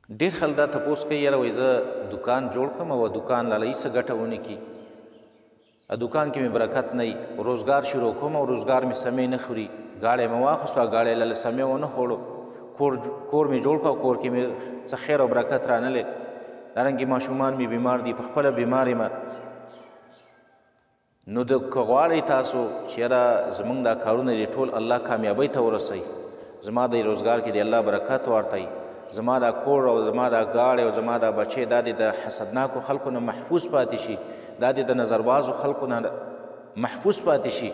ډېر خلک دا تپوس کوي یاره وایي زه دکان جوړ کړم او دکان لاله هېڅ ګټه ونه کړي، دکان کې مې برکت نه وي، روزګار شروع کوم او روزګار مې سمې نه خوري، ګاډی مې واخیستو او ګاډی لاله سمې ونه خوړو، کور مې جوړ کړ او کور کې مې څه خیر او برکت رانلی، دارنګې ماشومان مې بیمار دي، په خپله بیمار یم. نو که غواړئ تاسو چې یاره زموږ دا کارونه دي ټول الله کامیابۍ ته ورسوي، زما د روزګار کې دی الله برکت ورتوي، زما دا کور او زما دا ګاډی او زما دا بچی دا د حسدناکو خلکو نه محفوظ پاتې شي، دا د نظربازو خلکو نه محفوظ پاتې شي.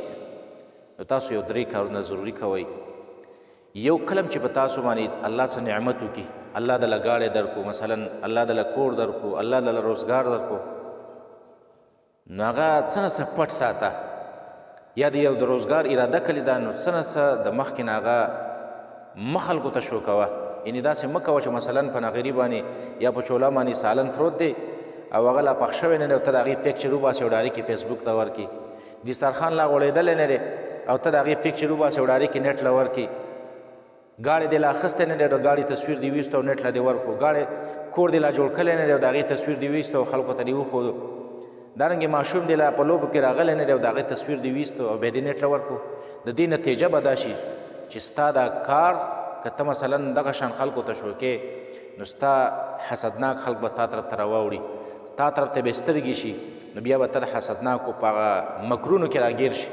نو تاسو یو درې کارونه ضروري کوئ. یو کلم چې په تاسو باندې الله څه نعمت وکړي، الله دله ګاډی درکو، مثلا الله دله کور درکو، الله دله روزګار درکو، نو هغه څه نه څه پټ ساته، یا د یو د روزګار اراده کړې ده نو څه نه څه د مخکې نه هغه مه خلکو ته شو کوه، یعنې داسې مه کوه چې مثلا په نغري باندې یا په چوله باندې سالن فروت دی او هغه لا پخ شوی نه دی او ته د هغې پکچر وباسې او ډایرکټ یې فیسبوک ته ورکړي، دسترخوان لا غوړېدلی نه دی او ته د هغې پکچر وباسې او ډایرکټ یې نیټ له ورکړي، ګاډی دې لا اخیستی نه دی د ګاډي تصویر دې ویستو او نیټ له دې ورکړو، کور دې لا جوړ کړی نه دی او د هغې تصویر دې ویستو او خلکو ته دې وښودو، دارنګې ماشوم دې لا په لوبو کې راغلی نه دی او د هغې تصویر دې ویستو او بیا دې نیټ له ورکړو. د دې نتیجه به دا شي چې ستا دا کار که ته مثلا دغه شان خلکو ته شوکې نو ستا حسدناک خلک به تا طرف ته راواوړي، تا طرف ته به سترګې شي، نو بیا به ته د حسدناکو په هغه مکرونو کې راګیر شي،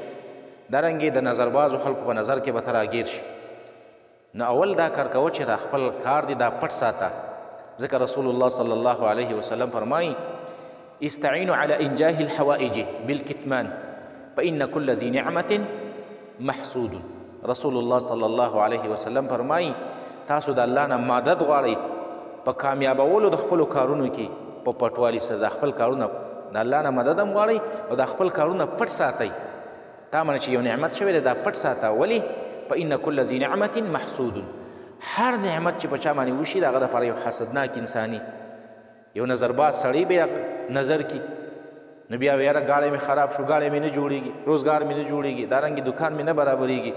دارنګې د نظربازو خلکو په نظر کې به ته راګیر شي. نو اول دا کار کوه چې دا خپل کار دی دا پټ ساته، ځکه رسول الله صلی الله علیه وسلم فرمایي استعینوا علی انجاه الحوائج بالکتمان فإن كل ذی نعمة محسود. رسول الله صلی الله علیه وسلم فرمایي تاسو د الله نه مدد غواړئ په کامیابولو د خپلو کارونو کې په پټوالي سره، د خپل کارونه د الله نه مدد هم غواړئ او د خپل کارونه پټ ساتئ، تا باندې چې یو نعمت شوی دی دا پټ ساته. ولې؟ فإن كل ذی نعمة محسود، هر نعمت چې په چا باندې وشي د هغه دپاره یو حسدناک انساني یو نظرباز سړی بیا نظر کی، نو بیا یاره ګاډی مې خراب شو، ګاډی مې نه جوړېږي، روزګار مې نه جوړېږي، دارنګې دکان مې نه برابرېږي،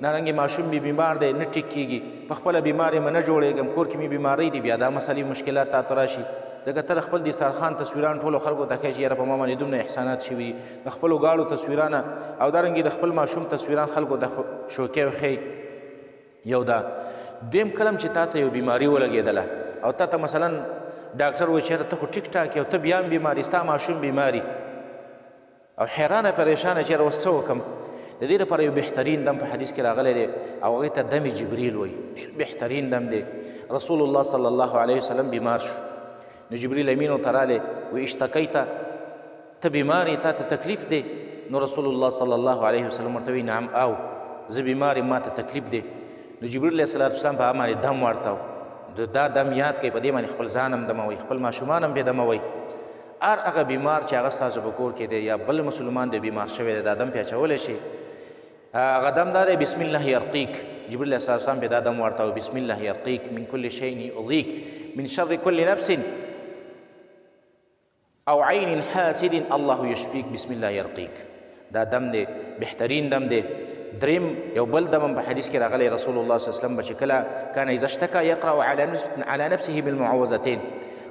دارنګې ماشوم مې بیمار دی نه ټیک کېږي، په خپله بیمار یم نه جوړېږم، کور کې مې بیمارۍ دي، بیا دا مسلې مشکلات تا ته راشي، ځکه ته د خپل دسترخوان تصویران ټولو خلکو ته ښایي چې یاره په ما باندې دومره احسانات شوي دي، د خپلو ګاډو تصویرانه او دارنګې د خپل ماشوم تصویران خلکو ته شوکې وښیي. یو دا. دویم کلم چې تا ته یو بیماري ولګېدله او تا ته مثلا ډاکټر وایي چې یاره ته خو ټیک ټاک یې او ته بیا هم بیماري، ستا ماشوم بیماري او حیرانه پریشانه چې یاره اوس څه وکړم. د دې لپاره یو بهترین دم په حدیث کې راغلی دی او هغې ته دم جبریل وایي، ډېر بهترین دم دی. رسول الله صلی الله علیه وسلم بیمار شو، نو جبریل امین ورته رالی وایي اشتکیته، ته بیمار یې، تا ته تکلیف دی؟ نو رسول الله صلی الله علیه وسلم ورته وایي نعم او زه بیمار یم، ما ته تکلیف دی. نو جبریل علیه السلام په هغه باندې دم ورته دا دم یاد کوي، په دې باندې خپل ځان هم دموئ، خپل ماشومان هم پرې دموئ. هر هغه بیمار چې هغه ستاسو په کور کې دی یا بل مسلمان دی بیمار شوی دی دا دم پرې اچولی شي. هغه دم دا دی بسم الله یرقیک، جبریل علیه السلام پرې دا دم ورته وایي بسم الله یرقیک من کل شیء یؤذیک من شر کل نفس او عین حاسد الله یشفیک بسم الله یرقیک. دا دم دی بهترین دم دی. دریم یو بل دم په حدیث کې راغلی رسول الله صلی الله علیه وسلم به چې کله کان اذا اشتکى یقرأ علی نفسه بالمعوذتین،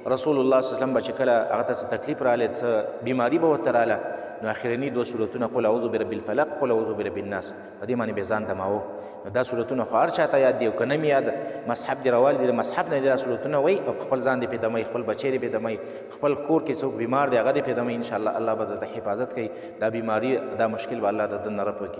رسول الله صلی الله علیه وسلم به چې کله هغه ته څه تکلیف راغلی څه بیماري به ورته راغله نو اخرني دوه صورتونه قل اعوذ برب الفلق قل اعوذ برب الناس په دې باندې به ځان دماوه. نو دا صورتونه خو هر چاته یاد دي او که نه مې یاد مصحف دې راوال دي د مصحف نه دې دا صورتونه وایي او خپل ځان دې پرې دموي، خپل بچی دې پرې دموي، خپل کور کې څوک بیمار دی هغه دې پرې دموي، انشاءالله الله به درته حفاظت کوي، دا بیماري دا مشکل به الله د ده نه رفع کړي.